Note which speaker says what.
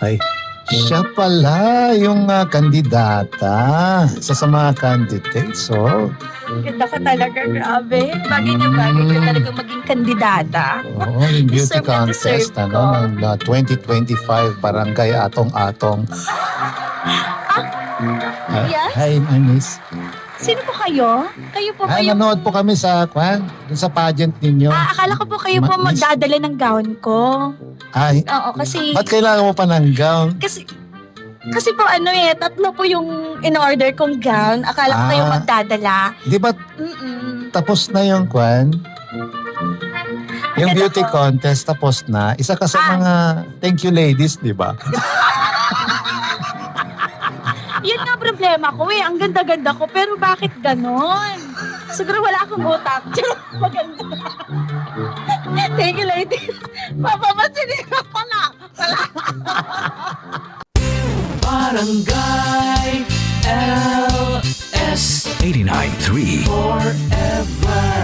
Speaker 1: Ay, siya pala yung kandidata. Isa sa mga candidates, oh.
Speaker 2: Ganda ka talaga, grabe. Bagay na bagay ka talaga maging kandidata.
Speaker 1: Oo, yung beauty
Speaker 2: Deserve na
Speaker 1: contest,
Speaker 2: deserve ko.
Speaker 1: ng 2025 Barangay Atong-Atong.
Speaker 2: Yes?
Speaker 1: Hi, Miss.
Speaker 2: Sino po kayo? Kayo po ba
Speaker 1: Ay,
Speaker 2: yung...
Speaker 1: nanood po kami sa, dun sa pageant ninyo.
Speaker 2: Akala ko po kayo po
Speaker 1: Miss.
Speaker 2: magdadala ng gown ko.
Speaker 1: Ay,
Speaker 2: Oo, kasi...
Speaker 1: ba't kailangan mo pa ng gown?
Speaker 2: Kasi po tatlo po yung in-order kong gown. Akala ko kayo
Speaker 1: Ah.
Speaker 2: magdadala.
Speaker 1: Di ba
Speaker 2: Mm-mm.
Speaker 1: tapos na yung Yung
Speaker 2: Agad
Speaker 1: beauty
Speaker 2: ako.
Speaker 1: contest tapos na. Isa ka sa
Speaker 2: Ah.
Speaker 1: mga thank you ladies, di ba?
Speaker 2: Yan nga problema ko Ang ganda-ganda ko. Pero bakit ganon? Siguro wala akong utak. Maganda. Thank you, lady. Papapasin ako na.
Speaker 3: Barangay LS 89.3 Forever